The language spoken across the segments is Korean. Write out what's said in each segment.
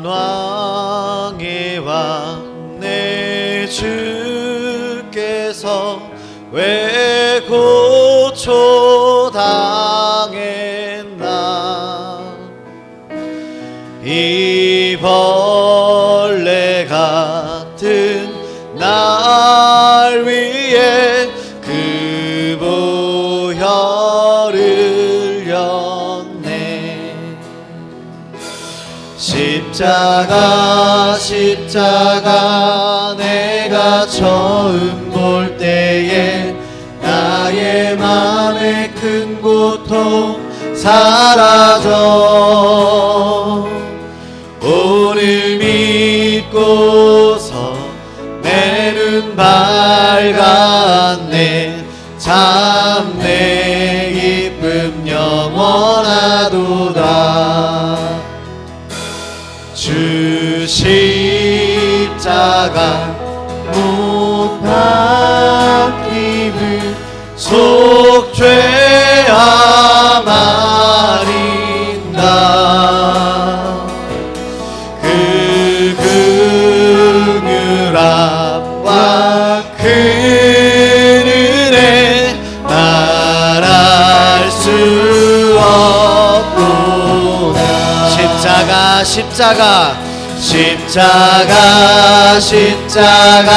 만왕의 왕 내 주께서 왜 고초당했나. 이 벌레 같은 날 위에 그 보혈을 흘렸네. 십자가 십자가 내가 처음 볼 때에 나의 맘의 큰 고통 사라져. 오늘 믿고서 내 눈 밝았네. 참 내 기쁨 영원하도다. 주 십자가 못 박힘을 속죄함 아린다. 그 긍휼함과 그 은혜 말할 수 없구나. 십자가 십자가 십자가 십자가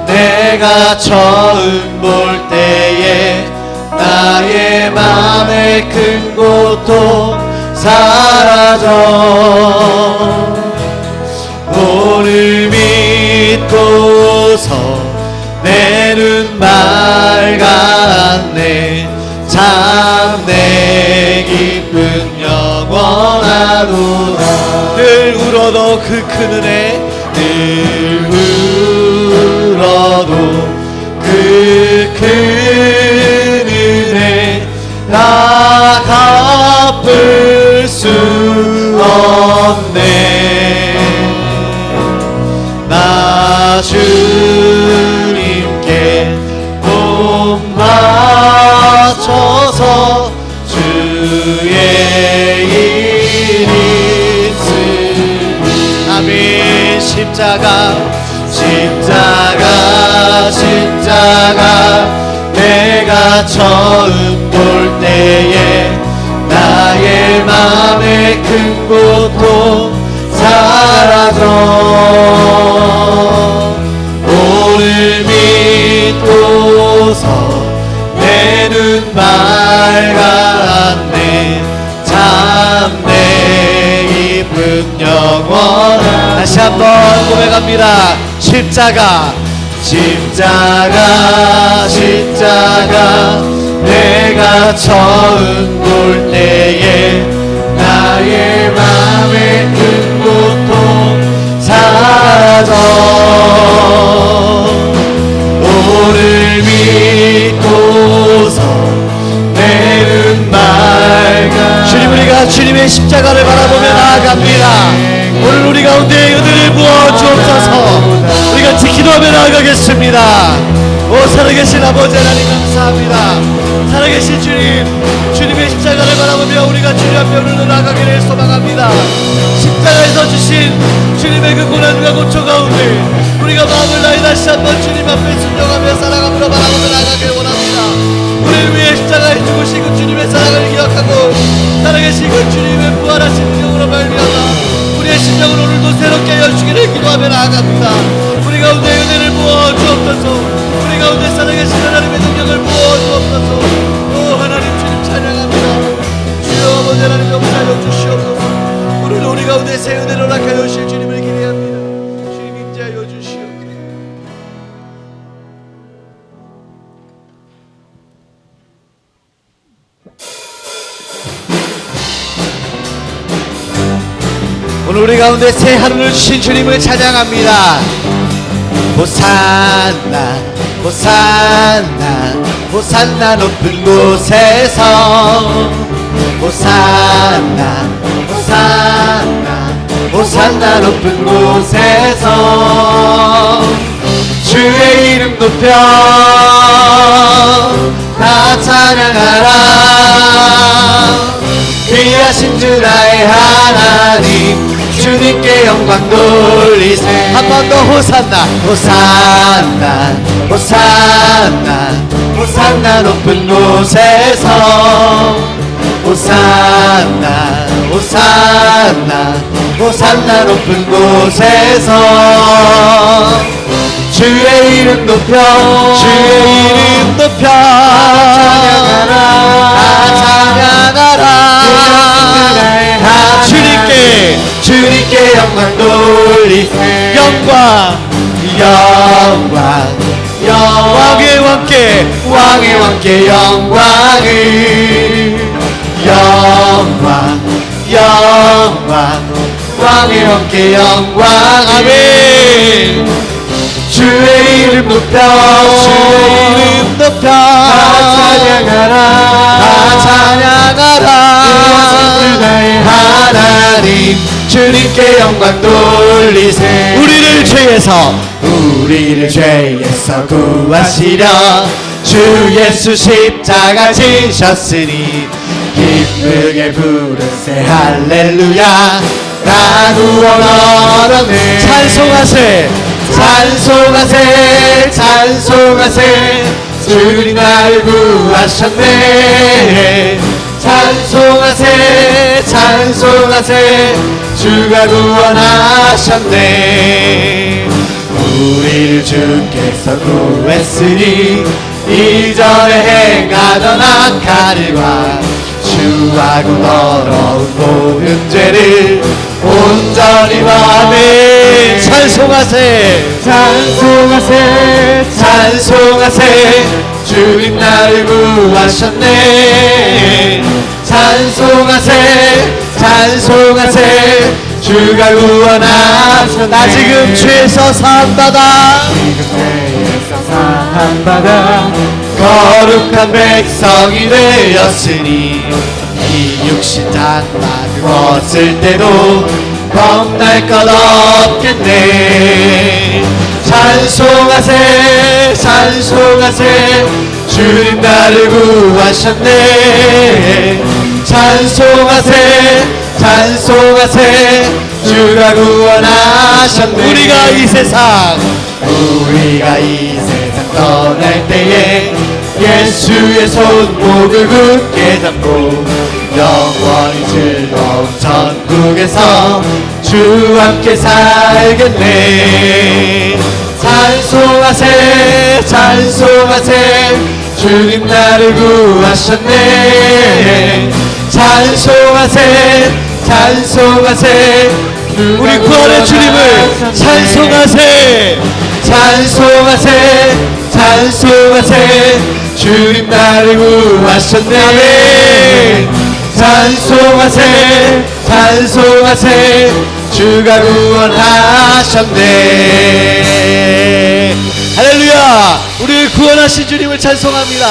내가 처음 볼 때에 나의 맘의 큰 고통 사라져. 오늘 믿고서 내 눈 밝았네. 참 내 기쁨 영원하도다. 늘 울어도 그 큰 은혜 늘 울어도 그 큰 은혜 다 갚을 수 없네. 나 주님께 몸 바쳐서 주의 일 있으리. 아멘. 십자가 십자가 십자가 내가 처음 볼 때에 나의 맘의 큰 고통 사라져. 오늘 믿고서 내 눈 밝았네. 참 내 기쁨 영원한. 다시 한번 고백합니다. 십자가 십자가 십자가 내가 처음 볼 때에 나의 맘의 큰 고통 사라져. 오늘 믿고서 내 눈 밝아. 주님, 우리가 주님의 십자가를 바라보며 나아갑니다. 오늘 우리 가운데 은혜를 부어 주옵소서. 우리가 기도하며 나아가겠습니다. 오 살아계신 아버지 하나님 감사합니다. 살아계신 주님, 주님의 십자가를 바라보며 우리가 주님 앞에 오늘 나아가기를 소망합니다. 십자가에서 주신 주님의 그 고난과 고초 가운데 우리가 마음을 다해 다시 한번 주님 앞에 순종하며 살아가며 바라보며 나아가기를 원합니다. 우리를 위해 십자가에 죽으신 그 주님의 사랑을 기억하고 살아계신 그 주님의 부활하신 능력으로 말미암아 우리의 심령을 오늘도 새롭게 하여 주기를 기도하며 나아갑니다. 우리 가운데 은혜를 부어 주옵소서. 우리 가운데 살아계신 하나님의 능력을 부어 주옵소서. 오 하나님 주님 찬양합니다. 주여 아버지 하나님 역사하여 주시옵소서. 오늘 우리 가운데 새 은혜를 허락하여 주실 주님을 기대합니다. 주님 임재하여 주시옵소서. 오늘 우리 가운데 새 하루를 주신 주님을 찬양합니다. 호산나 호산나 호산나 높은 곳에서 호산나 호산나 호산나 높은 곳에서 주의 이름 높여 다 찬양하라. 귀하신 주 나의 하나님 주님께 영광 돌리세. 한 번 더 호산나 호산나 호산나 호산나 높은 곳에서 호산나 호산나 호산나 높은 곳에서 주의 이름 높여 주의 이름 높여 찬양하라 찬양하라 주님께 영광 돌리세. 영광 왕의 왕께 왕의 왕께 영광을 영광 왕의 왕께 영광. 아멘. 주의 이름 높여 주의 이름 높여 찬양하라 찬양하라 하나님 주님께 영광 돌리세. 우리를 죄에서 구하시려 주 예수 십자가 지셨으니 기쁘게 부르세 할렐루야 라고 원하네. 찬송하세 찬송하세 찬송하세 주님 나를 구하셨네. 찬송하세 찬송하세 주가 구원하셨네. 우리를 주께서 구했으니 이전에 행하던 악한 일과 주하고 더러운 모든 죄를 온전히 아멘. 찬송하세 찬송하세 찬송하세 주님 나를 구하셨네. 찬송하세 찬송하세 주가 구원하셨네. 나 지금 죄에서 사함받아 거룩한 백성이 되었으니 이 육신 장만 누웠을 때도 겁날 것 없겠네. 찬송하세 찬송하세 주님 나를 구하셨네. 찬송하세 찬송하세 주가 구원하셨네. 우리가 이 세상 떠날 때에 예수의 손목을 굳게 잡고 영원히 즐거운 천국에서 주와 함께 살겠네. 찬송하세 찬송하세 주님 나를 구하셨네. 찬송하세 찬송하세 우리 구원의 주님을 찬송하세 찬송하세 찬송하세 주님 나를 구하셨네. 찬송하세 찬송하세 주가 구원하셨네. 할렐루야. 우리를 구원하신 주님을 찬송합니다.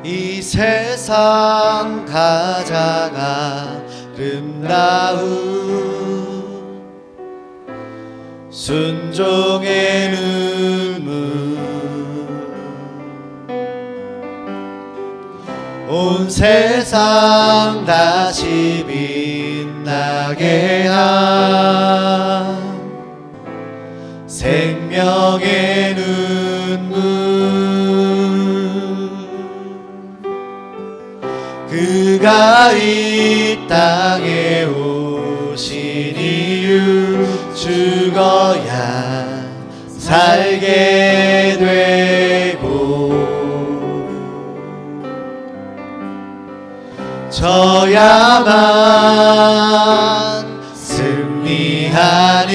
이 세상 가장 아름다운 순종의 눈물 온 세상 다시 빛나게 한 생명의 눈물 그가 이 땅에 오신 이유 죽어야 살게 되고 져야만 승리하는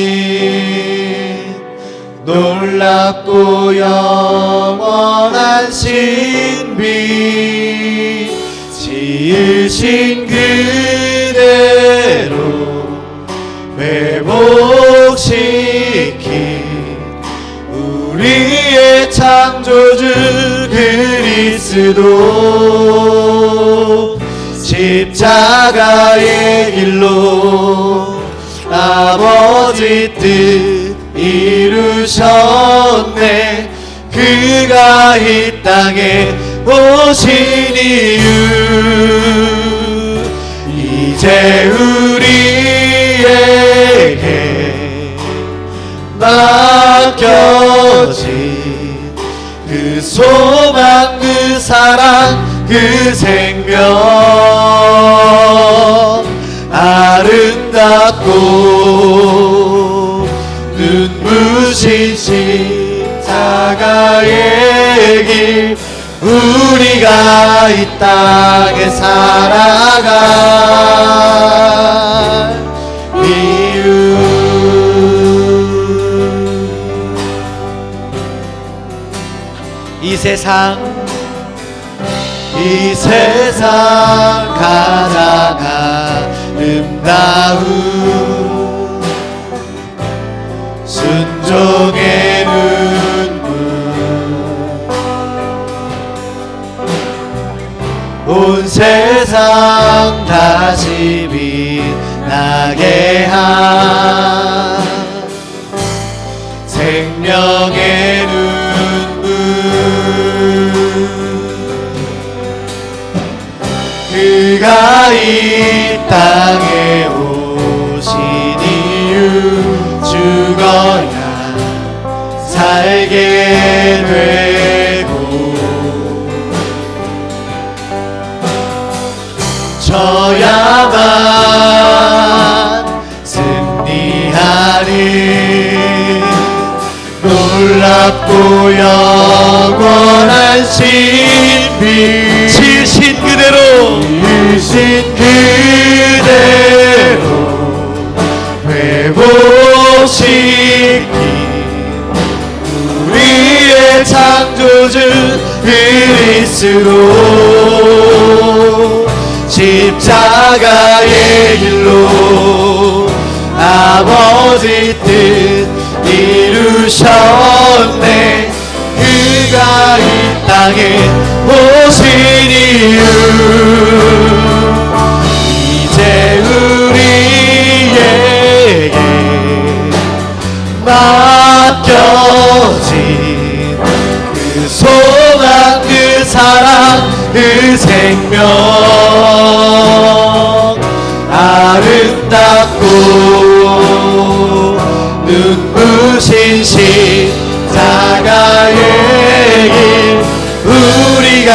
놀랍고 영원한 신비 지으신 그대로 회복시킨 우리의 창조주 그 그리스도 십자가의 길로 아버지 뜻 이루셨네. 그가 이 땅에 오신 이유 이제 우리에게 맡겨진 그 소망 그 사랑 그 생명 아름답고 눈부신 십자가의 길 우리가 이 땅에 살아갈 이유 이 세상 가장 아름다운 순종의 눈물 온 세상 다시 빛나게 한 생명의 눈물 그가 이 땅에 오신 이유 죽어야 살게 되고 져야만 승리하는 놀랍고 영원한 신비 지으신 그대로 회복시킨 우리의 창조주 그리스도 십자가의 길로 아버지 뜻 이루셨네. 그가 이 땅에 오신 이유 이제 우리에게 맡겨진 그 소망 그 사랑 그 생명 아름답고 눈부신 십자가의 길 우리가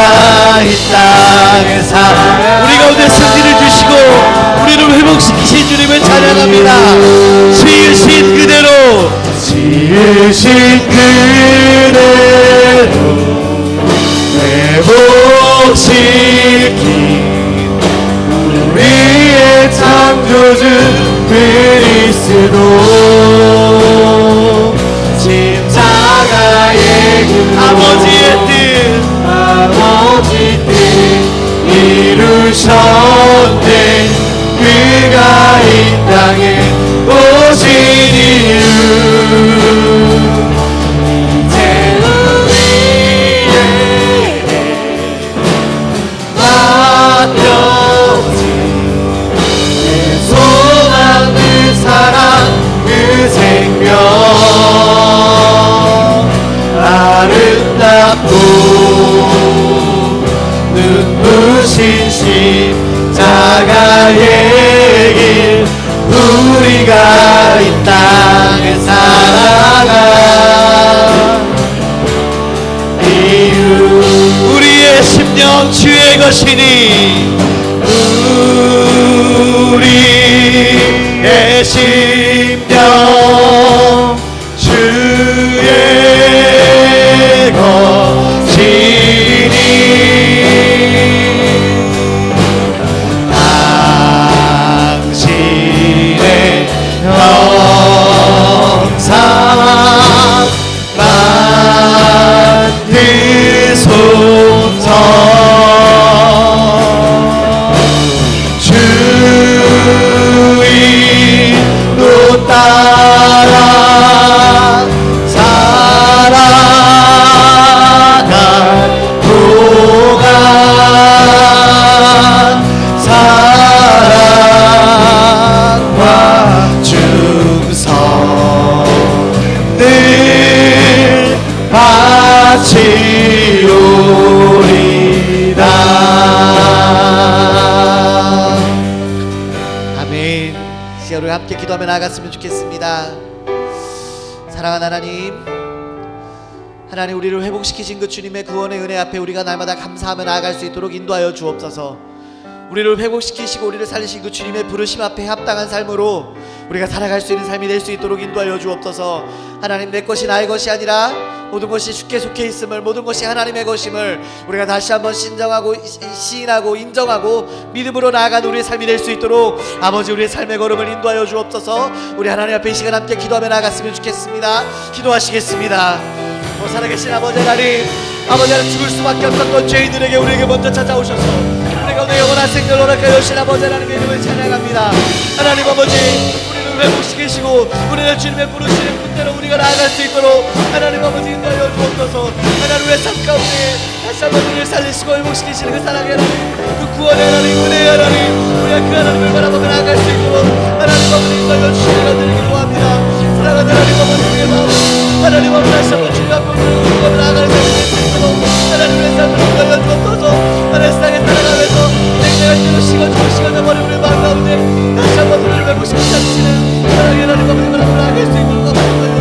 이 땅에 살아 우리 가운데 승리를 주시고 우리를 회복시키신 주님을 찬양합니다. 지으신 그대로 회복시킨 우리의 창조주 그리스도 십자가의 길 아버지의 뜻 이루셨네. 그가 이 땅에 오신 이유 이제 우리에게 맡겨진 내 소망 그 사랑 그 생명 아름답고 눈부신 십자가의 길 우리가 이 땅에 살아가 이유 우리의 심령 주의 것이니 우리의 심령 주의 것이니 당신의 영상 만드소서 주의 시간 우리 함께 기도하며 나아갔으면 좋겠습니다. 사랑하는 하나님, 우리를 회복시키신 그 주님의 구원의 은혜 앞에 우리가 날마다 감사하며 나아갈 수 있도록 인도하여 주옵소서. 우리를 회복시키시고 우리를 살리신 그 주님의 부르심 앞에 합당한 삶으로 우리가 살아갈 수 있는 삶이 될 수 있도록 인도하여 주옵소서. 하나님, 내 것이 나의 것이 아니라 모든 것이 주께 속해 있음을, 모든 것이 하나님의 것임을 우리가 다시 한번 시인하고 인정하고 믿음으로 나아간 우리의 삶이 될 수 있도록 아버지, 우리의 삶의 걸음을 인도하여 주옵소서. 우리 하나님 앞에 이 시간 함께 기도하며 나아갔으면 좋겠습니다. 기도하시겠습니다. 살아계신 아버지 하나님, 아버지 하나님, 죽을 수밖에 없던 것 죄인들에게 우리에게 먼저 찾아오셔서 우리가 오늘 영원한 생명을 허락하여 주신 아버지 하나님의 이름을 찬양합니다. 하나님 아버지, 우리를 회복시키시고 우리를 주님의 부르시는 분대로 우리가 나아갈 수 있도록 하나님 아버지 인도하여 주옵소서. 하나님, 우리의 삶 가운데 다시 한번 우리를 살리시고 회복시키시는 그 사랑의 하나님, 그 구원의 하나님, 은혜의 하나님, 우리가 그 하나님을 바라보며 나아갈 수 있도록 하나님 아버지 인도하여 주시기를 간절히 기도합니다. 사랑하는 하나님 아버지, 우리의 마음 하나님 아버지 다시 한번 주님 앞에 우리를 나아가는 삶이 될 수 있도록 하나님의 삶을 인도하여 주옵소서. 하나님, 세상에 살아가면서 냉랭할 때도 식어지고 식어져버린 우리의 마음 가운데 다시 한번 우리를 회복시키지 않으시는 사랑의 하나님 아버지 바라보며 나아갈 수 있도록 인도하여 주옵소서.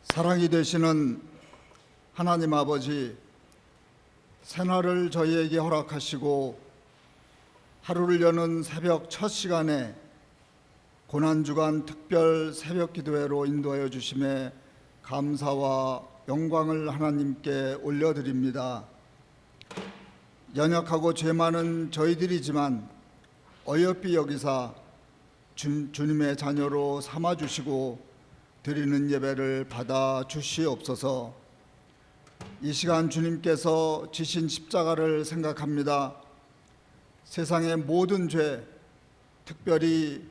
사랑이 되시는 하나님 아버지, 새날을 저희에게 허락하시고 하루를 여는 새벽 첫 시간에 고난주간 특별 새벽 기도회로 인도하여 주심에 감사와 영광을 하나님께 올려드립니다. 연약하고 죄 많은 저희들이지만 어여삐 여기사 주님의 자녀로 삼아주시고 드리는 예배를 받아 주시옵소서. 이 시간 주님께서 지신 십자가를 생각합니다. 세상의 모든 죄, 특별히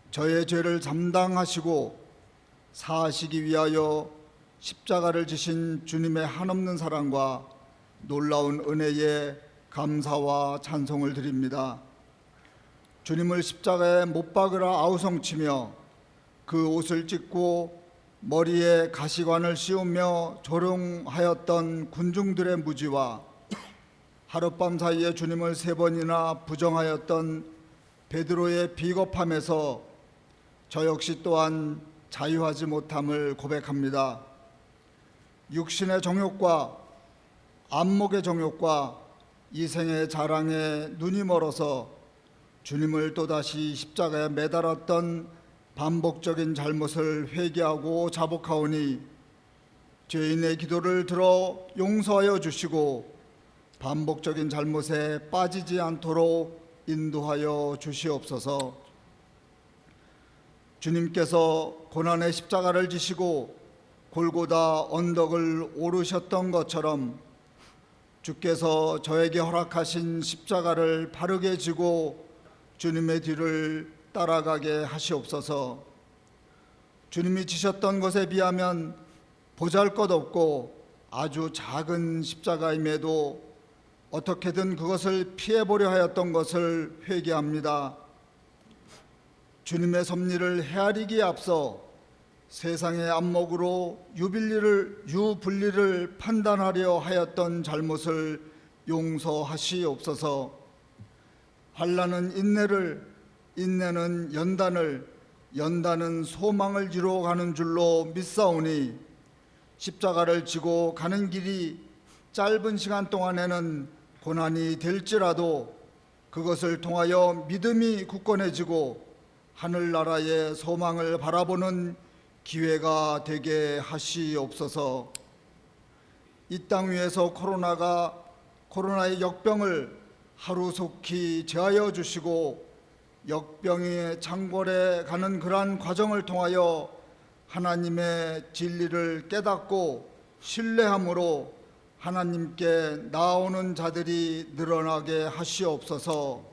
저의 죄를 감당하시고 사하시기 위하여 십자가를 지신 주님의 한없는 사랑과 놀라운 은혜에 감사와 찬송을 드립니다. 주님을 십자가에 못 박으라 아우성치며 그 옷을 찢고 머리에 가시관을 씌우며 조롱하였던 군중들의 무지와 하룻밤 사이에 주님을 3번이나 부정하였던 베드로의 비겁함에서 저 역시 또한 자유하지 못함을 고백합니다. 육신의 정욕과 안목의 정욕과 이생의 자랑에 눈이 멀어서 주님을 또다시 십자가에 매달았던 반복적인 잘못을 회개하고 자복하오니 죄인의 기도를 들어 용서하여 주시고 반복적인 잘못에 빠지지 않도록 인도하여 주시옵소서. 주님께서 고난의 십자가를 지시고 골고다 언덕을 오르셨던 것처럼 주께서 저에게 허락하신 십자가를 바르게 지고 주님의 뒤를 따라가게 하시옵소서. 주님이 지셨던 것에 비하면 보잘것없고 아주 작은 십자가임에도 어떻게든 그것을 피해보려 하였던 것을 회개합니다. 주님의 섭리를 헤아리기에 앞서 세상의 안목으로 유불리를 판단하려 하였던 잘못을 용서하시옵소서. 환난은 인내를, 인내는 연단을, 연단은 소망을 이루어가는 줄로 믿사오니 십자가를 지고 가는 길이 짧은 시간 동안에는 고난이 될지라도 그것을 통하여 믿음이 굳건해지고 하늘나라의 소망을 바라보는 기회가 되게 하시옵소서. 이 땅 위에서 코로나의 역병을 하루속히 제하여 주시고 역병이 창궐해 가는 그러한 과정을 통하여 하나님의 진리를 깨닫고 신뢰함으로 하나님께 나아오는 자들이 늘어나게 하시옵소서.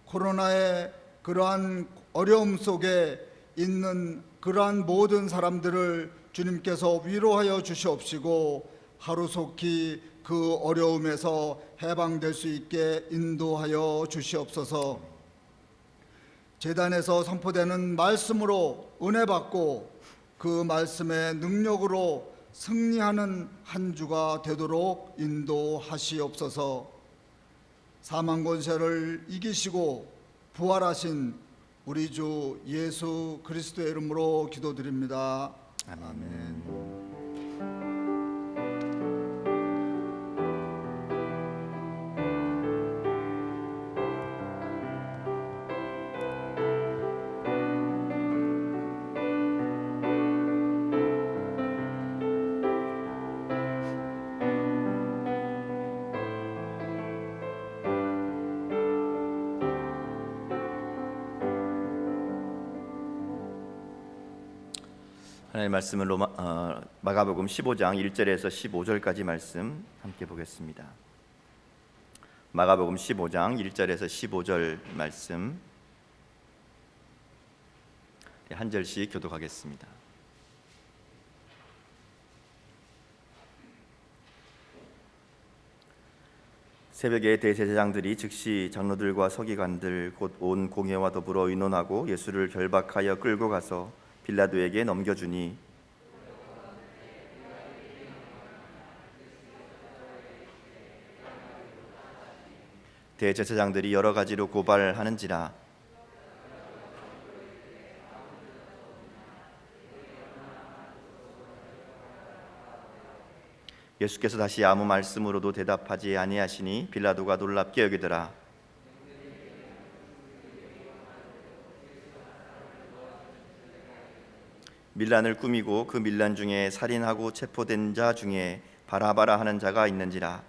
코로나의 그러한 어려움 속에 있는 그러한 모든 사람들을 주님께서 위로하여 주시옵시고 하루속히 그 어려움에서 해방될 수 있게 인도하여 주시옵소서. 제단에서 선포되는 말씀으로 은혜 받고 그 말씀의 능력으로 승리하는 한 주가 되도록 인도하시옵소서. 사망 권세를 이기시고 부활하신 우리 주 예수 그리스도의 이름으로 기도드립니다. 아멘. 하나님의 말씀은 마가복음 15장 1절에서 15절까지 말씀 함께 보겠습니다. 마가복음 15장 1절에서 15절 말씀 한 절씩 교독하겠습니다. 새벽에 대제사장들이 즉시 장로들과 서기관들 곧 온 공회와 더불어 의논하고 예수를 결박하여 끌고 가서 빌라도에게 넘겨주니 대제사장들이 여러 가지로 고발하는지라 예수께서 다시 아무 말씀으로도 대답하지 아니하시니 빌라도가 놀랍게 여기더라. 밀란을 꾸미고 그 밀란 중에 살인하고 체포된 자 중에 바라바라 하는 자가 있는지라.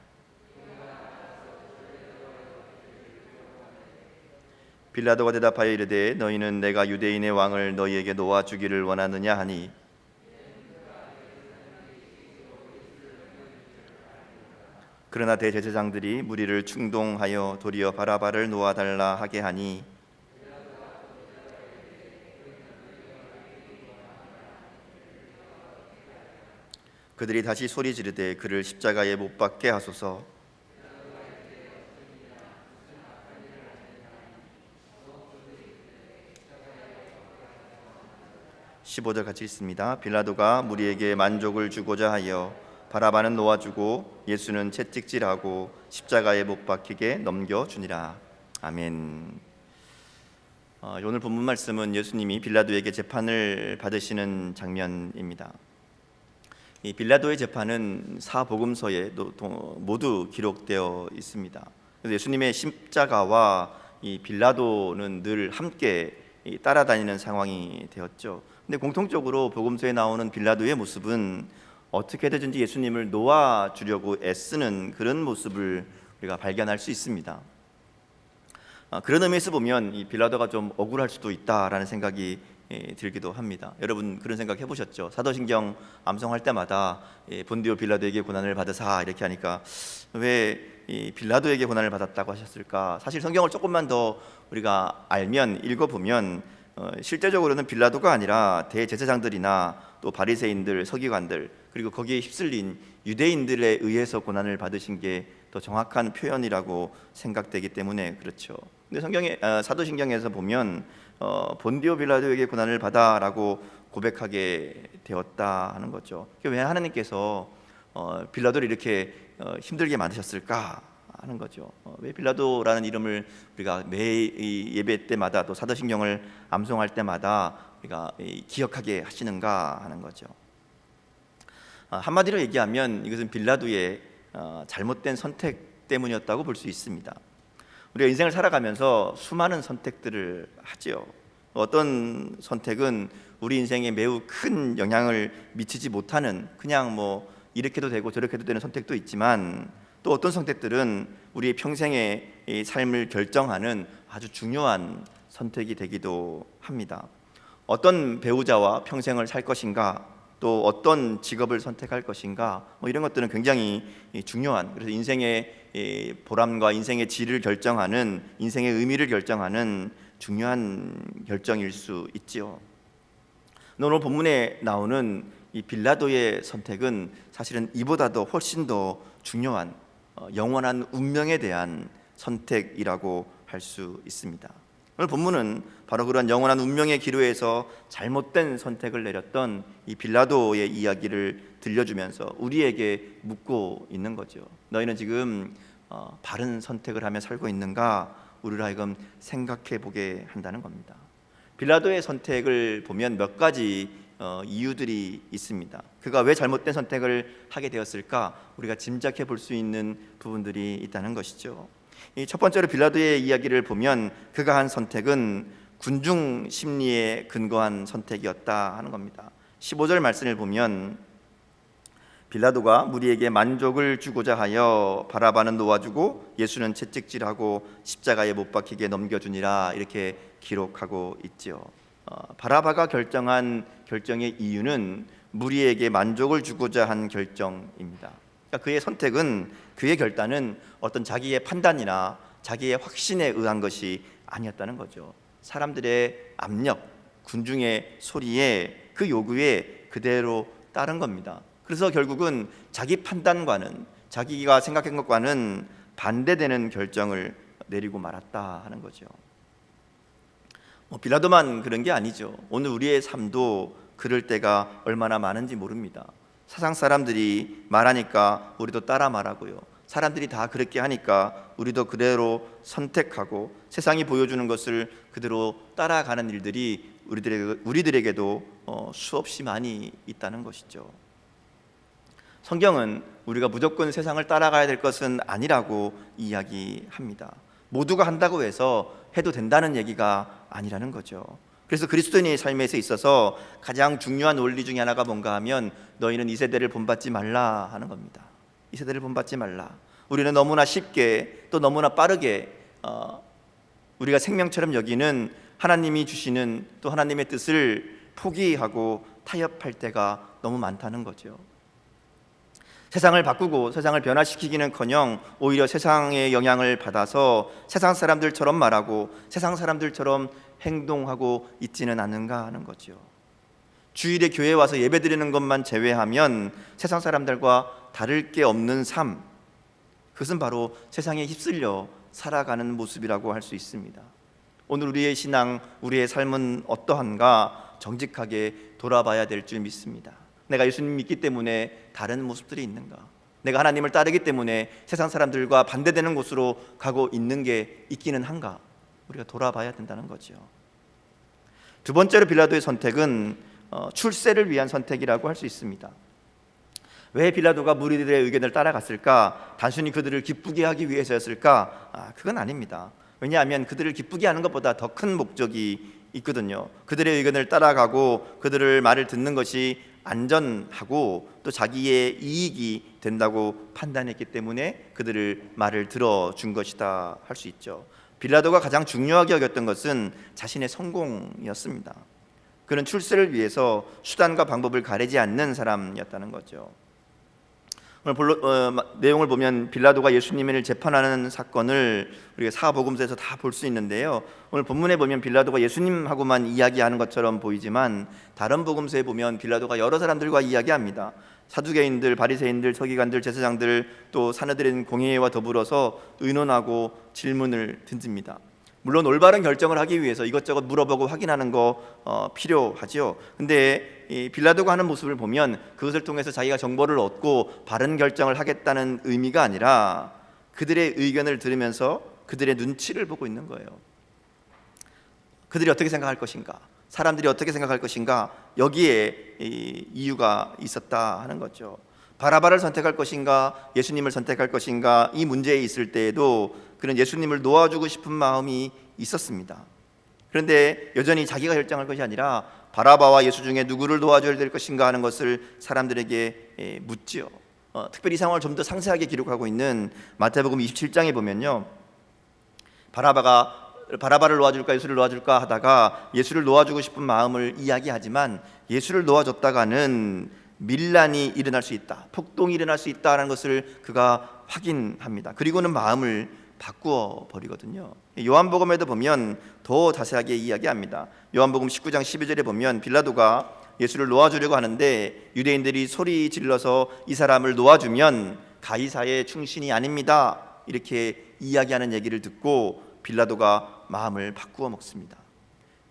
빌라도가 대답하여 이르되 너희는 내가 유대인의 왕을 너희에게 놓아 주기를 원하느냐 하니 그러나 대제사장들이 무리를 충동하여 도리어 바라바를 놓아달라 하게 하니 그들이 다시 소리 지르되 그를 십자가에 못 박게 하소서. 15절 같이 읽습니다. 빌라도가 무리에게 만족을 주고자 하여 바라바는 놓아주고 예수는 채찍질하고 십자가에 못 박히게 넘겨주니라. 아멘. 오늘 본문 말씀은 예수님이 빌라도에게 재판을 받으시는 장면입니다. 이 빌라도의 재판은 사복음서에 모두 기록되어 있습니다. 그래서 예수님의 십자가와 이 빌라도는 늘 함께 따라다니는 상황이 되었죠. 근데 공통적으로 복음서에 나오는 빌라도의 모습은 어떻게든지 예수님을 놓아주려고 애쓰는 그런 모습을 우리가 발견할 수 있습니다. 그런 의미에서 보면 이 빌라도가 좀 억울할 수도 있다라는 생각이 들기도 합니다. 여러분 그런 생각 해보셨죠? 사도신경 암송할 때마다 본디오 빌라도에게 고난을 받으사 이렇게 하니까 왜 이 빌라도에게 고난을 받았다고 하셨을까? 사실 성경을 조금만 더 우리가 알면 읽어보면 실제적으로는 빌라도가 아니라 대제사장들이나 또 바리새인들, 서기관들 그리고 거기에 휩쓸린 유대인들에 의해서 고난을 받으신 게 더 정확한 표현이라고 생각되기 때문에 그렇죠. 근데 성경에 사도신경에서 보면 본디오 빌라도에게 고난을 받아라고 고백하게 되었다 하는 거죠. 왜 하나님께서 빌라도를 이렇게 힘들게 만드셨을까 하는 거죠. 왜 빌라도라는 이름을 우리가 매 예배 때마다 또 사도신경을 암송할 때마다 우리가 기억하게 하시는가 하는 거죠. 한마디로 얘기하면 이것은 빌라도의 잘못된 선택 때문이었다고 볼 수 있습니다. 우리가 인생을 살아가면서 수많은 선택들을 하죠. 어떤 선택은 우리 인생에 매우 큰 영향을 미치지 못하는 그냥 뭐 이렇게도 되고 저렇게도 되는 선택도 있지만 또 어떤 선택들은 우리의 평생의 삶을 결정하는 아주 중요한 선택이 되기도 합니다. 어떤 배우자와 평생을 살 것인가 또 어떤 직업을 선택할 것인가 이런 것들은 굉장히 중요한 그래서 인생의 보람과 인생의 질을 결정하는 인생의 의미를 결정하는 중요한 결정일 수 있지요. 오늘 본문에 나오는 이 빌라도의 선택은 사실은 이보다도 훨씬 더 중요한 영원한 운명에 대한 선택이라고 할 수 있습니다. 오늘 본문은 바로 그런 영원한 운명의 기로에서 잘못된 선택을 내렸던 이 빌라도의 이야기를 들려주면서 우리에게 묻고 있는 거죠. 너희는 지금 바른 선택을 하며 살고 있는가? 우리를 하여금 생각해 보게 한다는 겁니다. 빌라도의 선택을 보면 몇 가지 이유들이 있습니다. 그가 왜 잘못된 선택을 하게 되었을까? 우리가 짐작해 볼 수 있는 부분들이 있다는 것이죠. 첫 번째로 빌라도의 이야기를 보면 그가 한 선택은 군중 심리에 근거한 선택이었다 하는 겁니다. 15절 말씀을 보면 빌라도가 무리에게 만족을 주고자 하여 바라바는 놓아주고 예수는 채찍질하고 십자가에 못 박히게 넘겨주니라 이렇게 기록하고 있죠. 바라바가 결정한 결정의 이유는 무리에게 만족을 주고자 한 결정입니다. 그러니까 그의 선택은, 그의 결단은 어떤 자기의 판단이나 자기의 확신에 의한 것이 아니었다는 거죠. 사람들의 압력, 군중의 소리에, 그 요구에 그대로 따른 겁니다. 그래서 결국은 자기 판단과는, 자기가 생각한 것과는 반대되는 결정을 내리고 말았다 하는 거죠. 빌라도만 그런 게 아니죠. 오늘 우리의 삶도 그럴 때가 얼마나 많은지 모릅니다. 세상 사람들이 말하니까 우리도 따라 말하고요. 사람들이 다 그렇게 하니까 우리도 그대로 선택하고 세상이 보여주는 것을 그대로 따라가는 일들이 우리들에게도 수없이 많이 있다는 것이죠. 성경은 우리가 무조건 세상을 따라가야 될 것은 아니라고 이야기합니다. 모두가 한다고 해서 해도 된다는 얘기가 아니라는 거죠. 그래서 그리스도인의 삶에서 있어서 가장 중요한 원리 중에 하나가 뭔가 하면 너희는 이 세대를 본받지 말라 하는 겁니다. 이 세대를 본받지 말라. 우리는 너무나 쉽게 또 너무나 빠르게 우리가 생명처럼 여기는 하나님이 주시는 또 하나님의 뜻을 포기하고 타협할 때가 너무 많다는 거죠. 세상을 바꾸고 세상을 변화시키기는커녕 오히려 세상의 영향을 받아서 세상 사람들처럼 말하고 세상 사람들처럼 행동하고 있지는 않은가 하는 거죠. 주일에 교회에 와서 예배드리는 것만 제외하면 세상 사람들과 다를 게 없는 삶, 그것은 바로 세상에 휩쓸려 살아가는 모습이라고 할 수 있습니다. 오늘 우리의 신앙, 우리의 삶은 어떠한가 정직하게 돌아봐야 될 줄 믿습니다. 내가 예수님 믿기 때문에 다른 모습들이 있는가? 내가 하나님을 따르기 때문에 세상 사람들과 반대되는 곳으로 가고 있는 게 있기는 한가? 우리가 돌아봐야 된다는 거죠. 두 번째로 빌라도의 선택은 출세를 위한 선택이라고 할 수 있습니다. 왜 빌라도가 무리들의 의견을 따라갔을까? 단순히 그들을 기쁘게 하기 위해서였을까? 그건 아닙니다. 왜냐하면 그들을 기쁘게 하는 것보다 더 큰 목적이 있거든요. 그들의 의견을 따라가고 그들의 말을 듣는 것이 안전하고 또 자기의 이익이 된다고 판단했기 때문에 그들을 말을 들어준 것이다 할 수 있죠. 빌라도가 가장 중요하게 여겼던 것은 자신의 성공이었습니다. 그는 출세를 위해서 수단과 방법을 가리지 않는 사람이었다는 거죠. 오늘 내용을 보면 빌라도가 예수님을 재판하는 사건을 우리가 사복음서에서 다 볼 수 있는데요. 오늘 본문에 보면 빌라도가 예수님하고만 이야기하는 것처럼 보이지만 다른 복음서에 보면 빌라도가 여러 사람들과 이야기합니다. 사두개인들, 바리새인들, 서기관들, 제사장들, 또 사내들인 공회와 더불어서 의논하고 질문을 던집니다. 물론 올바른 결정을 하기 위해서 이것저것 물어보고 확인하는 거 필요하죠. 근데 이 빌라도가 하는 모습을 보면 그것을 통해서 자기가 정보를 얻고 바른 결정을 하겠다는 의미가 아니라 그들의 의견을 들으면서 그들의 눈치를 보고 있는 거예요. 그들이 어떻게 생각할 것인가, 사람들이 어떻게 생각할 것인가, 여기에 이유가 있었다 하는 거죠. 바라바를 선택할 것인가, 예수님을 선택할 것인가, 이 문제에 있을 때에도 그는 예수님을 놓아주고 싶은 마음이 있었습니다. 그런데 여전히 자기가 결정할 것이 아니라 바라바와 예수 중에 누구를 놓아줘야 될 것인가 하는 것을 사람들에게 묻지요. 특별히 이 상황을 좀 더 상세하게 기록하고 있는 마태복음 27장에 보면요, 바라바를 놓아줄까 예수를 놓아줄까 하다가 예수를 놓아주고 싶은 마음을 이야기하지만 예수를 놓아줬다가는 밀란이 일어날 수 있다, 폭동이 일어날 수 있다는 것을 그가 확인합니다. 그리고는 마음을 바꾸어 버리거든요. 요한복음에도 보면 더 자세하게 이야기합니다. 요한복음 19장 12절에 보면 빌라도가 예수를 놓아주려고 하는데 유대인들이 소리 질러서 이 사람을 놓아주면 가이사의 충신이 아닙니다, 이렇게 이야기하는 얘기를 듣고 빌라도가 마음을 바꾸어 먹습니다.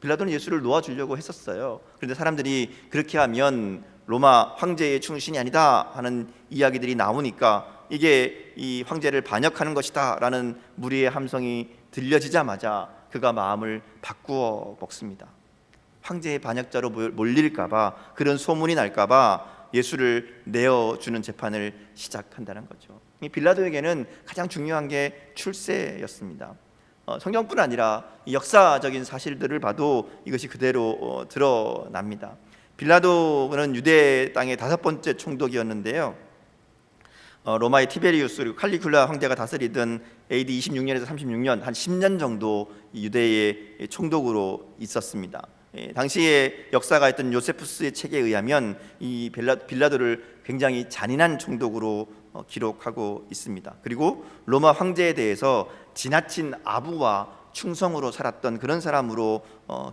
빌라도는 예수를 놓아주려고 했었어요. 그런데 사람들이 그렇게 하면 로마 황제의 충신이 아니다 하는 이야기들이 나오니까 이게 이 황제를 반역하는 것이다 라는 무리의 함성이 들려지자마자 그가 마음을 바꾸어 먹습니다. 황제의 반역자로 몰릴까봐, 그런 소문이 날까봐 예수를 내어주는 재판을 시작한다는 거죠. 이 빌라도에게는 가장 중요한 게 출세였습니다. 성경뿐 아니라 역사적인 사실들을 봐도 이것이 그대로 드러납니다. 빌라도는 유대 땅의 5번째 총독이었는데요, 로마의 티베리우스 그리고 칼리굴라 황제가 다스리던 AD 26년에서 36년 한 10년 정도 유대의 총독으로 있었습니다. 당시에 역사가 있던 요세푸스의 책에 의하면 이 빌라도를 굉장히 잔인한 총독으로 기록하고 있습니다. 그리고 로마 황제에 대해서 지나친 아부와 충성으로 살았던 그런 사람으로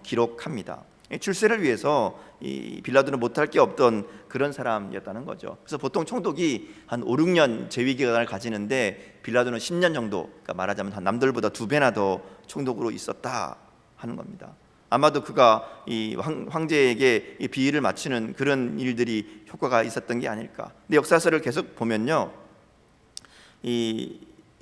기록합니다. 출세를 위해서 이 빌라도는 못할 게 없던 그런 사람이었다는 거죠. 그래서 보통 총독이 한 5, 6년 재위 기간을 가지는데 빌라도는 10년 정도, 그러니까 말하자면 남들보다 2배나 더 총독으로 있었다 하는 겁니다. 아마도 그가 이 황제에게 이 비위를 맞추는 그런 일들이 효과가 있었던 게 아닐까. 근데 역사서를 계속 보면요, 이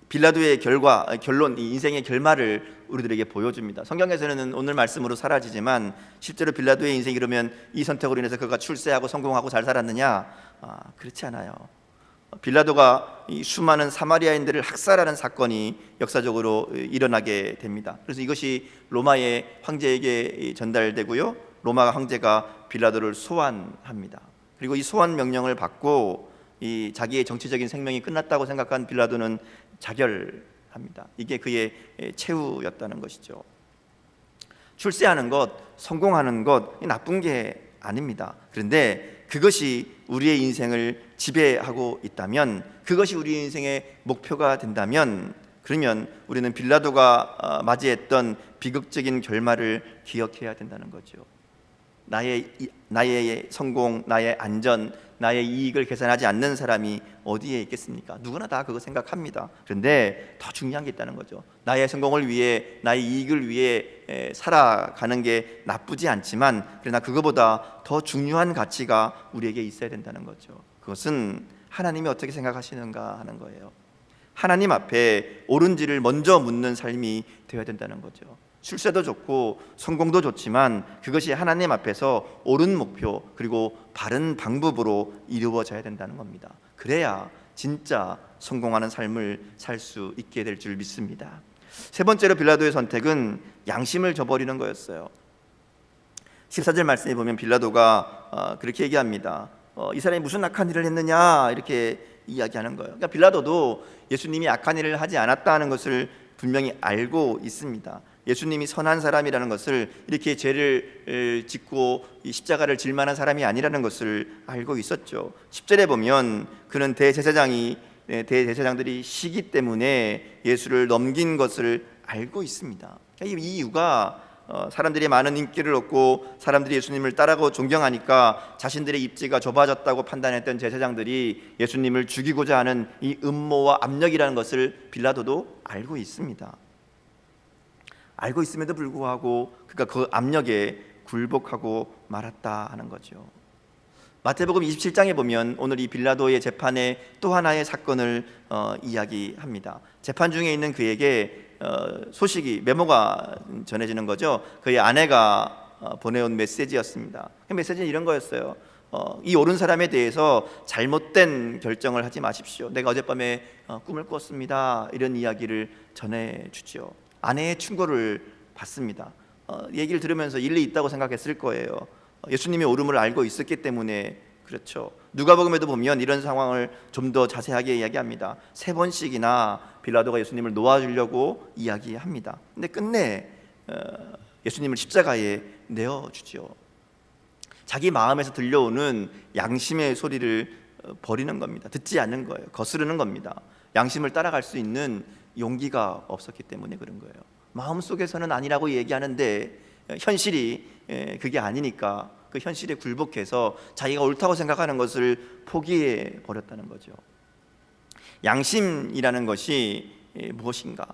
빌라도의 결론, 이 인생의 결말을 우리들에게 보여줍니다. 성경에서는 오늘 말씀으로 사라지지만 실제로 빌라도의 인생이 그러면 이 선택으로 인해서 그가 출세하고 성공하고 잘 살았느냐? 그렇지 않아요. 빌라도가 이 수많은 사마리아인들을 학살하는 사건이 역사적으로 일어나게 됩니다. 그래서 이것이 로마의 황제에게 전달되고요, 로마 황제가 빌라도를 소환합니다. 그리고 이 소환 명령을 받고 이 자기의 정치적인 생명이 끝났다고 생각한 빌라도는 자결합니다. 이게 그의 최후였다는 것이죠. 출세하는 것, 성공하는 것 나쁜 게 아닙니다. 그런데 그것이 우리의 인생을 지배하고 있다면, 그것이 우리의 인생의 목표가 된다면, 그러면 우리는 빌라도가 맞이했던 비극적인 결말을 기억해야 된다는 거죠. 나의 성공, 나의 안전, 나의 이익을 계산하지 않는 사람이 어디에 있겠습니까? 누구나 다 그거 생각합니다. 그런데 더 중요한 게 있다는 거죠. 나의 성공을 위해, 나의 이익을 위해 살아가는 게 나쁘지 않지만, 그러나 그거보다 더 중요한 가치가 우리에게 있어야 된다는 거죠. 그것은 하나님이 어떻게 생각하시는가 하는 거예요. 하나님 앞에 옳은지를 먼저 묻는 삶이 되어야 된다는 거죠. 출세도 좋고 성공도 좋지만 그것이 하나님 앞에서 옳은 목표 그리고 바른 방법으로 이루어져야 된다는 겁니다. 그래야 진짜 성공하는 삶을 살 수 있게 될 줄 믿습니다. 세 번째로 빌라도의 선택은 양심을 저버리는 거였어요. 14절 말씀에 보면 빌라도가 그렇게 얘기합니다. 이 사람이 무슨 악한 일을 했느냐 이렇게 이야기하는 거예요. 그러니까 빌라도도 예수님이 악한 일을 하지 않았다는 것을 분명히 알고 있습니다. 예수님이 선한 사람이라는 것을, 이렇게 죄를 짓고 십자가를 질 만한 사람이 아니라는 것을 알고 있었죠. 10절에 보면 그는 대제사장들이 시기 때문에 예수를 넘긴 것을 알고 있습니다. 이 이유가 사람들이 많은 인기를 얻고 사람들이 예수님을 따라가고 존경하니까 자신들의 입지가 좁아졌다고 판단했던 제사장들이 예수님을 죽이고자 하는 이 음모와 압력이라는 것을 빌라도도 알고 있습니다. 알고 있음에도 불구하고 그가 그 압력에 굴복하고 말았다 하는 거죠. 마태복음 27장에 보면 오늘 이 빌라도의 재판의 또 하나의 사건을 이야기합니다. 재판 중에 있는 그에게 소식이, 메모가 전해지는 거죠. 그의 아내가 보내온 메시지였습니다. 그 메시지는 이런 거였어요. 이 옳은 사람에 대해서 잘못된 결정을 하지 마십시오. 내가 어젯밤에 꿈을 꿨습니다. 이런 이야기를 전해주죠. 아내의 충고를 받습니다. 얘기를 들으면서 일리 있다고 생각했을 거예요. 예수님의 옳음을 알고 있었기 때문에 그렇죠. 누가복음에도 보면 이런 상황을 좀 더 자세하게 이야기합니다. 3번씩이나 빌라도가 예수님을 놓아주려고 이야기합니다. 근데 끝내 예수님을 십자가에 내어주죠. 자기 마음에서 들려오는 양심의 소리를 버리는 겁니다. 듣지 않는 거예요. 거스르는 겁니다. 양심을 따라갈 수 있는 용기가 없었기 때문에 그런 거예요. 마음속에서는 아니라고 얘기하는데 현실이 그게 아니니까 그 현실에 굴복해서 자기가 옳다고 생각하는 것을 포기해 버렸다는 거죠. 양심이라는 것이 무엇인가?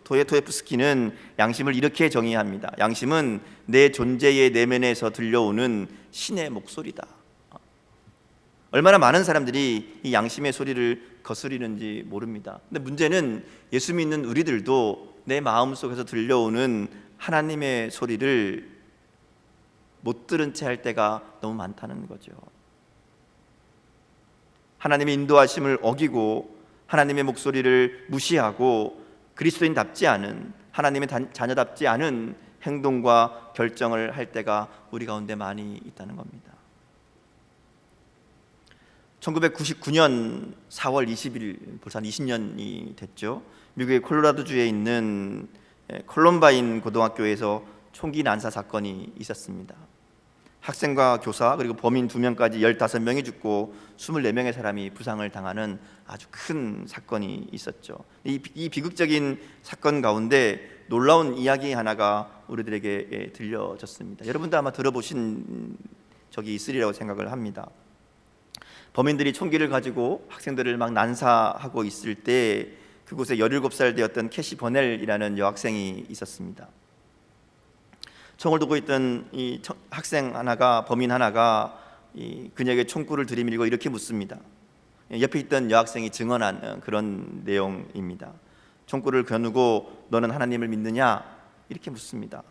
도에토옙스키는 양심을 이렇게 정의합니다. 양심은 내 존재의 내면에서 들려오는 신의 목소리다. 얼마나 많은 사람들이 이 양심의 소리를 거스리는지 모릅니다. 근데 문제는 예수 믿는 우리들도 내 마음속에서 들려오는 하나님의 소리를 못 들은 채 할 때가 너무 많다는 거죠. 하나님의 인도하심을 어기고 하나님의 목소리를 무시하고 그리스도인답지 않은, 하나님의 자녀답지 않은 행동과 결정을 할 때가 우리 가운데 많이 있다는 겁니다. 1999년 4월 20일, 벌써 한 20년이 됐죠. 미국의 콜로라도주에 있는 콜럼바인 고등학교에서 총기 난사 사건이 있었습니다. 학생과 교사 그리고 범인 2명까지 15명이 죽고 24명의 사람이 부상을 당하는 아주 큰 사건이 있었죠. 이 비극적인 사건 가운데 놀라운 이야기 하나가 우리들에게 들려졌습니다. 여러분도 아마 들어보신 적이 있으리라고 생각을 합니다. 범인들이 총기를 가지고 학생들을 막 난사하고 있을 때 그곳에 17살 되었던 캐시 버넬이라는 여학생이 있었습니다. 총을 들고 있던 이 학생 하나가, 범인 하나가 그녀에게 총구를 들이밀고 이렇게 묻습니다. 옆에 있던 여학생이 증언한 그런 내용입니다. 총구를 겨누고 너는 하나님을 믿느냐? 이렇게 묻습니다.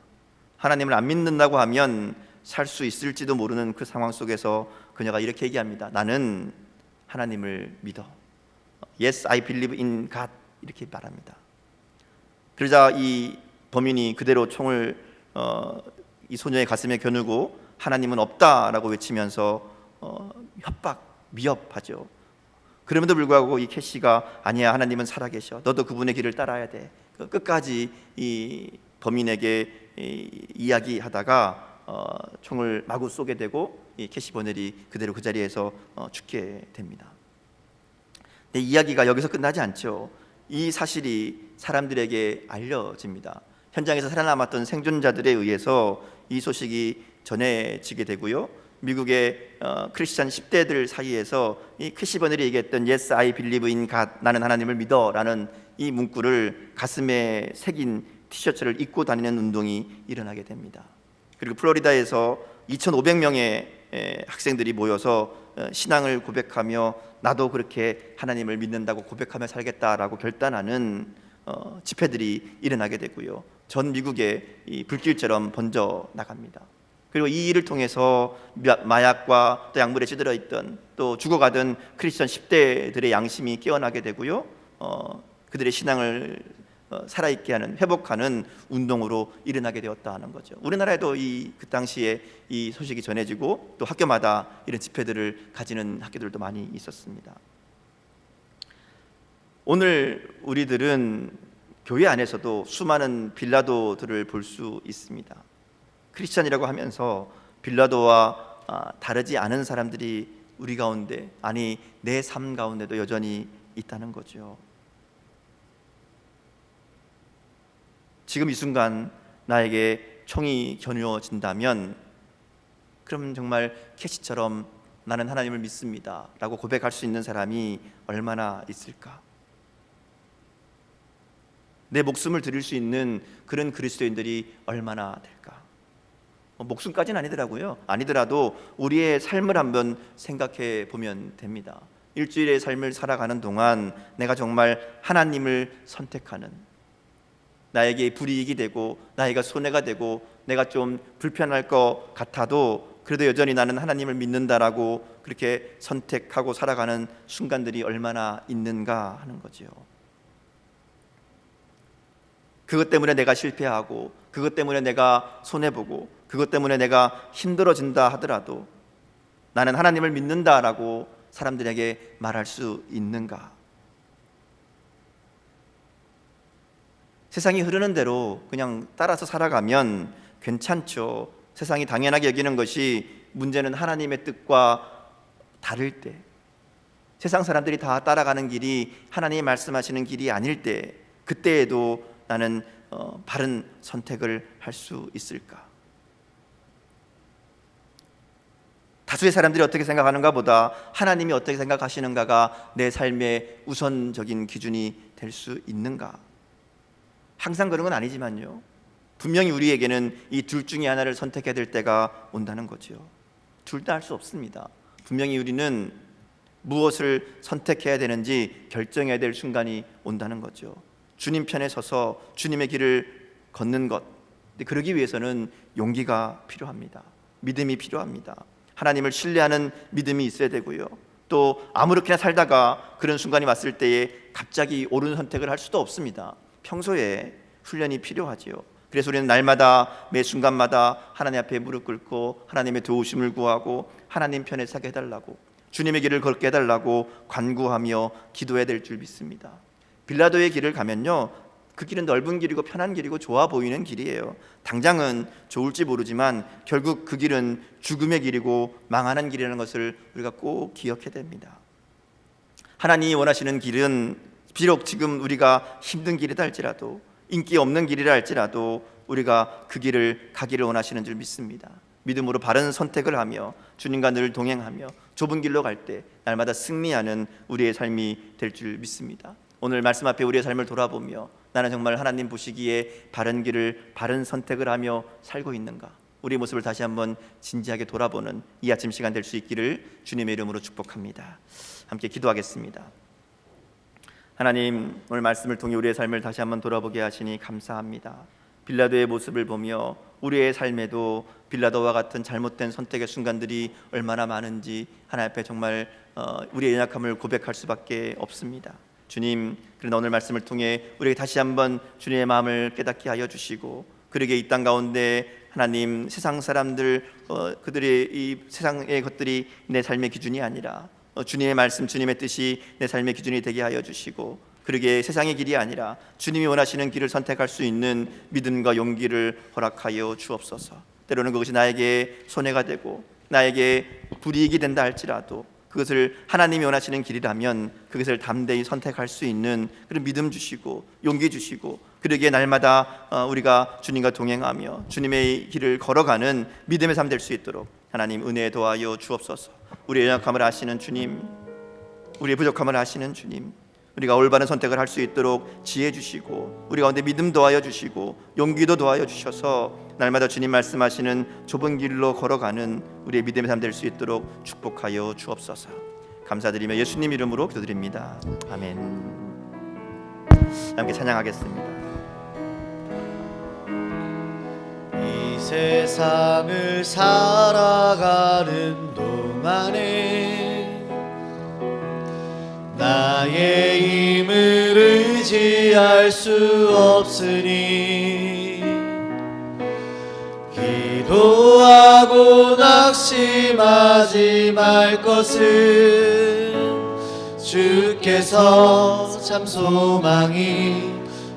하나님을 안 믿는다고 하면 살 수 있을지도 모르는 그 상황 속에서 그녀가 이렇게 얘기합니다. 나는 하나님을 믿어. Yes, I believe in God. 이렇게 말합니다. 그러자 이 범인이 그대로 총을 이 소녀의 가슴에 겨누고 하나님은 없다라고 외치면서 협박, 미협하죠. 그럼에도 불구하고 이 캐시가 아니야, 하나님은 살아계셔. 너도 그분의 길을 따라야 돼. 끝까지 이 범인에게 이야기하다가 총을 마구 쏘게 되고 이 캐시 버넬이 그대로 그 자리에서 죽게 됩니다. 근데 이야기가 여기서 끝나지 않죠. 이 사실이 사람들에게 알려집니다. 현장에서 살아남았던 생존자들에 의해서 이 소식이 전해지게 되고요. 미국의 크리스찬 10대들 사이에서 이 캐시 버넬이 얘기했던 Yes, I believe in God, 나는 하나님을 믿어 라는 이 문구를 가슴에 새긴 티셔츠를 입고 다니는 운동이 일어나게 됩니다. 그리고 플로리다에서 2,500명의 학생들이 모여서 신앙을 고백하며 나도 그렇게 하나님을 믿는다고 고백하며 살겠다라고 결단하는 집회들이 일어나게 되고요. 전 미국에 이 불길처럼 번져 나갑니다. 그리고 이 일을 통해서 마약과 또 약물에 찌들어 있던 또 죽어가던 크리스천 10대들의 양심이 깨어나게 되고요. 그들의 신앙을 살아있게 하는, 회복하는 운동으로 일어나게 되었다 하는 거죠. 우리나라에도 그 당시에 이 소식이 전해지고 또 학교마다 이런 집회들을 가지는 학교들도 많이 있었습니다. 오늘 우리들은 교회 안에서도 수많은 빌라도들을 볼 수 있습니다. 크리스찬이라고 하면서 빌라도와 다르지 않은 사람들이 우리 가운데, 아니 내 삶 가운데도 여전히 있다는 거죠. 지금 이 순간 나에게 총이 겨누어진다면 그럼 정말 캐시처럼 나는 하나님을 믿습니다 라고 고백할 수 있는 사람이 얼마나 있을까? 내 목숨을 드릴 수 있는 그런 그리스도인들이 얼마나 될까? 목숨까지는 아니더라고요. 아니더라도 우리의 삶을 한번 생각해 보면 됩니다. 일주일의 삶을 살아가는 동안 내가 정말 하나님을 선택하는, 나에게 불이익이 되고 나에게 손해가 되고 내가 좀 불편할 것 같아도 그래도 여전히 나는 하나님을 믿는다라고 그렇게 선택하고 살아가는 순간들이 얼마나 있는가 하는 거죠. 그것 때문에 내가 실패하고 그것 때문에 내가 손해보고 그것 때문에 내가 힘들어진다 하더라도 나는 하나님을 믿는다라고 사람들에게 말할 수 있는가? 세상이 흐르는 대로 그냥 따라서 살아가면 괜찮죠. 세상이 당연하게 여기는 것이, 문제는 하나님의 뜻과 다를 때, 세상 사람들이 다 따라가는 길이 하나님이 말씀하시는 길이 아닐 때, 그때에도 나는 바른 선택을 할 수 있을까? 다수의 사람들이 어떻게 생각하는가 보다 하나님이 어떻게 생각하시는가가 내 삶의 우선적인 기준이 될 수 있는가? 항상 그런 건 아니지만요, 분명히 우리에게는 이 둘 중에 하나를 선택해야 될 때가 온다는 거죠. 둘 다 할 수 없습니다. 분명히 우리는 무엇을 선택해야 되는지 결정해야 될 순간이 온다는 거죠. 주님 편에 서서 주님의 길을 걷는 것, 그러기 위해서는 용기가 필요합니다. 믿음이 필요합니다. 하나님을 신뢰하는 믿음이 있어야 되고요, 또 아무렇게나 살다가 그런 순간이 왔을 때에 갑자기 옳은 선택을 할 수도 없습니다. 평소에 훈련이 필요하지요. 그래서 우리는 날마다 매 순간마다 하나님 앞에 무릎 꿇고 하나님의 도우심을 구하고 하나님 편에 서게 해달라고, 주님의 길을 걷게 해달라고 간구하며 기도해야 될 줄 믿습니다. 빌라도의 길을 가면요, 그 길은 넓은 길이고 편한 길이고 좋아 보이는 길이에요. 당장은 좋을지 모르지만 결국 그 길은 죽음의 길이고 망하는 길이라는 것을 우리가 꼭 기억해야 됩니다. 하나님이 원하시는 길은 비록 지금 우리가 힘든 길이다 할지라도, 인기 없는 길이라 할지라도 우리가 그 길을 가기를 원하시는 줄 믿습니다. 믿음으로 바른 선택을 하며 주님과 늘 동행하며 좁은 길로 갈 때 날마다 승리하는 우리의 삶이 될 줄 믿습니다. 오늘 말씀 앞에 우리의 삶을 돌아보며 나는 정말 하나님 보시기에 바른 길을, 바른 선택을 하며 살고 있는가, 우리의 모습을 다시 한번 진지하게 돌아보는 이 아침 시간 될 수 있기를 주님의 이름으로 축복합니다. 함께 기도하겠습니다. 하나님, 오늘 말씀을 통해 우리의 삶을 다시 한번 돌아보게 하시니 감사합니다. 빌라도의 모습을 보며 우리의 삶에도 빌라도와 같은 잘못된 선택의 순간들이 얼마나 많은지 하나님 앞에 정말 우리의 연약함을 고백할 수밖에 없습니다. 주님, 그러나 오늘 말씀을 통해 우리에게 다시 한번 주님의 마음을 깨닫게 하여 주시고, 그러게 이 땅 가운데 하나님, 세상 사람들 그들의 이 세상의 것들이 내 삶의 기준이 아니라 주님의 말씀, 주님의 뜻이 내 삶의 기준이 되게 하여 주시고, 그러게 세상의 길이 아니라 주님이 원하시는 길을 선택할 수 있는 믿음과 용기를 허락하여 주옵소서. 때로는 그것이 나에게 손해가 되고 나에게 불이익이 된다 할지라도 그것을 하나님이 원하시는 길이라면 그것을 담대히 선택할 수 있는 그런 믿음 주시고 용기 주시고, 그러기에 날마다 우리가 주님과 동행하며 주님의 길을 걸어가는 믿음의 삶 될 수 있도록 하나님 은혜에 도하여 주옵소서. 우리의 연약함을 아시는 주님, 우리의 부족함을 아시는 주님, 우리가 올바른 선택을 할 수 있도록 지혜 주시고 우리 가운데 믿음 도하여 주시고 용기도 도하여 주셔서 날마다 주님 말씀하시는 좁은 길로 걸어가는 우리의 믿음의 삶 될 수 있도록 축복하여 주옵소서. 감사드리며 예수님 이름으로 기도드립니다. 아멘. 함께 찬양하겠습니다. 이 세상을 살아가는 동안에 나의 힘을 의지할 수 없으니 기도하고 낙심하지 말 것은 주께서 참 소망이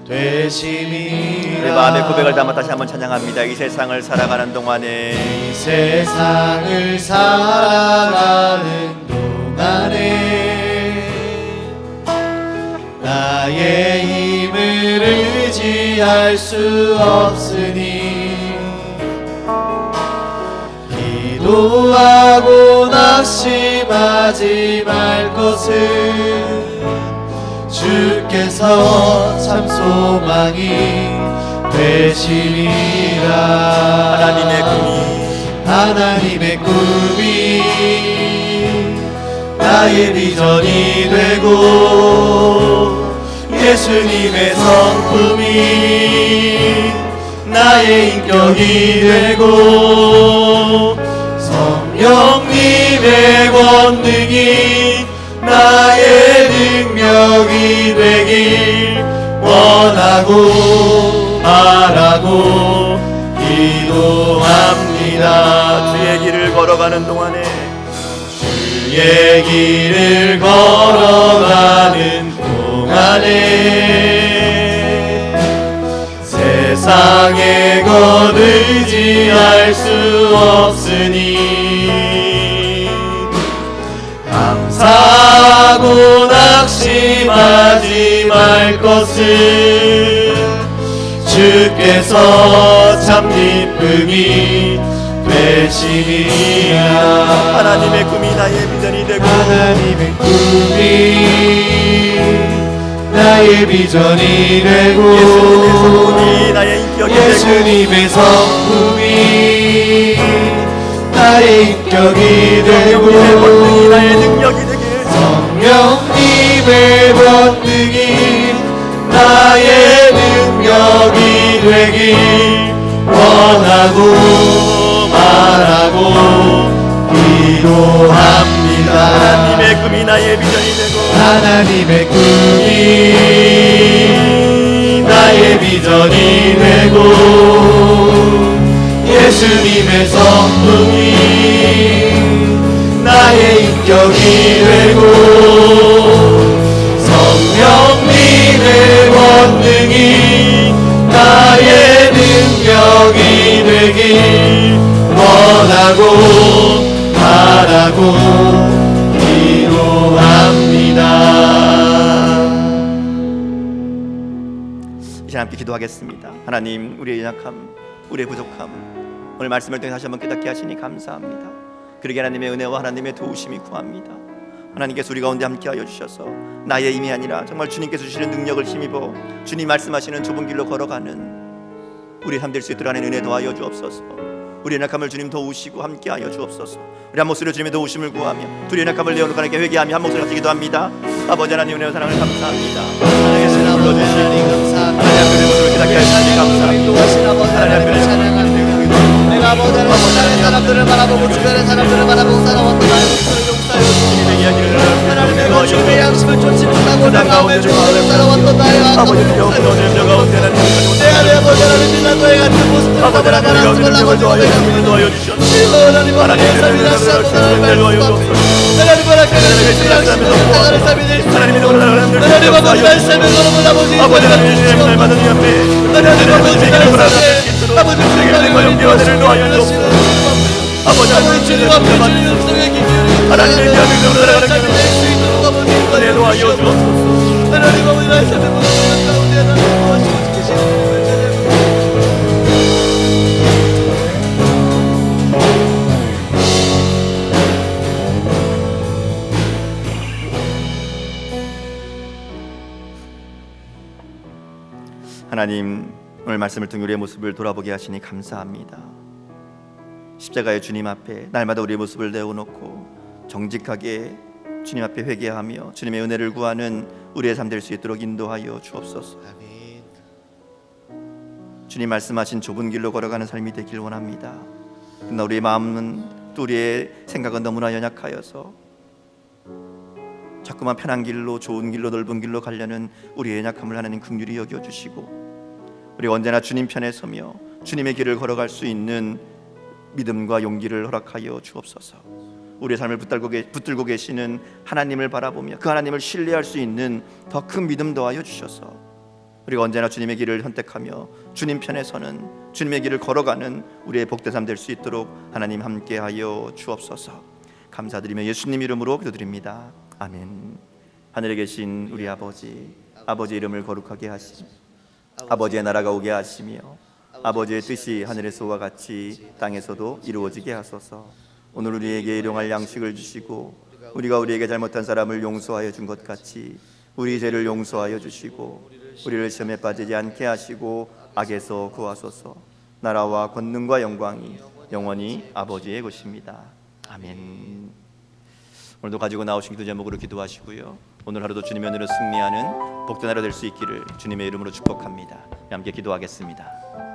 되심이라. 우리 마음의 고백을 담아 다시 한번 찬양합니다. 이 세상을 살아가는 동안에, 이 세상을 살아가는 동안에 나의 힘을 의지할 수 없으니 기도하고 낙심하지 말 것은 주께서 참 소망이 되심이라. 하나님의 꿈이 나의 비전이 되고 예수님의 성품이 나의 인격이 되고 성령님의 권능이 나의 능력이 되길 원하고 바라고 기도합니다. 주의 길을 걸어가는 동안에, 주의 길을 걸어가는 동안에 세상의 것 의지할 수 없으니 감사하고 낙심하지 말 것은 주께서 참 기쁨이 되심이라. 하나님의 꿈이 나의 비전이 되고 하나님의 꿈이 나의 비전이 되고 예수님의 성품이 나의 인격이 되고 예수님의 성품이 나의 인격이 되고 성령님의 권능이 나의 능력이 되게 성령님의 권능이 나의 능력이 되길 원하고 바라고 기도합니다. 하나님의 꿈이 나의 비전이 되고 하나님의 꿈이 나의 비전이 되고 예수님의 성품이 나의 인격이 되고 성령님의 권능이 나의 능력이 되길 원하고 바라고 기도합니다. 이제 함께 기도하겠습니다. 하나님, 우리의 연약함, 우리의 부족함 오늘 말씀을 통해 다시 한번 깨닫게 하시니 감사합니다. 그러게 하나님의 은혜와 하나님의 도우심이 구합니다. 하나님께서 우리 가운데 함께하여 주셔서 나의 힘이 아니라 정말 주님께서 주시는 능력을 힘입어 주님 말씀하시는 좁은 길로 걸어가는 우리 삶 될 수 있도록 하는 은혜 더하여 주옵소서. 우리의 연약함을 주님 도우시고 함께하여 주옵소서. 우리 한 목소리로 주님의 도우심을 구하며 우리의 연약함을 내어놓고 하나님께 회개하며 한 목소리 같이 기도합니다. 아버지 하나님 은혜와 사랑을 감사합니다. 하나님께서 우리를 불러주시고 하나님 앞에 모습을 깨닫게 하시니 감사합니다. 하나님 앞에 내가 아버지 하나님의 사람들을 바라보고 주변의 사람들을 바라보고 살아왔던 나의 목소리를 용서하여 주님의 이야기를 하나님의 주님의 양심을 쫓지 못하고 내 마음의 주권을 살아왔던 나의 아버지 주여 오늘 명 가운데 하나님 내 안에 아버지 하나님 나의 같은 모습을 아버지 하나님 우리가 가슴을 은혜를 나고 도와여 주시면 도와여 주시옵소서. 하나님 아버지의 삶이 다시 한번 나를 밟고 하나님 허락하는 주님의 양심을 나가는 삶이 될 수 있도록 하나님 아버지 나의 삶을 걸어본 아버지 아버지 하나님 주님 날 받은 이 앞에 하나님 아버지 나의 삶에 아버지 주님의 은혜와 영광을 도와여 주옵소서. 아버지 하나님 주님 앞에 주님 음성에 기울여 하나님의 이야기를 살아가는 삶이 될 수 있도록 아버지 은혜 도와여 주옵소서. 하나님 아버지 나의 삶을 걸어본 가운데 하나님 도와주시고 지키시는 분을 찬양합니다. 하나님 오늘 말씀을 통해 우리의 모습을 돌아보게 하시니 감사합니다. 십자가의 주님 앞에 날마다 우리의 모습을 내어놓고 정직하게 주님 앞에 회개하며 주님의 은혜를 구하는 우리의 삶 될 수 있도록 인도하여 주옵소서. 주님 말씀하신 좁은 길로 걸어가는 삶이 되길 원합니다. 그러나 우리의 마음은 또 우리의 생각은 너무나 연약하여서 자꾸만 편한 길로 좋은 길로 넓은 길로 가려는 우리의 연약함을 하나님 긍휼히 여겨주시고 우리가 언제나 주님 편에 서며 주님의 길을 걸어갈 수 있는 믿음과 용기를 허락하여 주옵소서. 우리의 삶을 붙들고 계시는 하나님을 바라보며 그 하나님을 신뢰할 수 있는 더 큰 믿음 더하여 주셔서 우리가 언제나 주님의 길을 선택하며 주님 편에 서는 주님의 길을 걸어가는 우리의 복된 삶 될 수 있도록 하나님 함께하여 주옵소서. 감사드리며 예수님 이름으로 기도드립니다. 아멘. 하늘에 계신 우리 아버지, 아버지의 이름을 거룩하게 하시며 아버지의 나라가 오게 하시며 아버지의 뜻이 하늘에서와 같이 땅에서도 이루어지게 하소서. 오늘 우리에게 일용할 양식을 주시고 우리가 우리에게 잘못한 사람을 용서하여 준 것 같이 우리 죄를 용서하여 주시고 우리를 시험에 빠지지 않게 하시고 악에서 구하소서. 나라와 권능과 영광이 영원히 아버지의 것입니다. 아멘. 오늘도 가지고 나오신 기도 제목으로 기도하시고요. 오늘 하루도 주님의 은혜로 승리하는 복된 하루 될 수 있기를 주님의 이름으로 축복합니다. 함께 기도하겠습니다.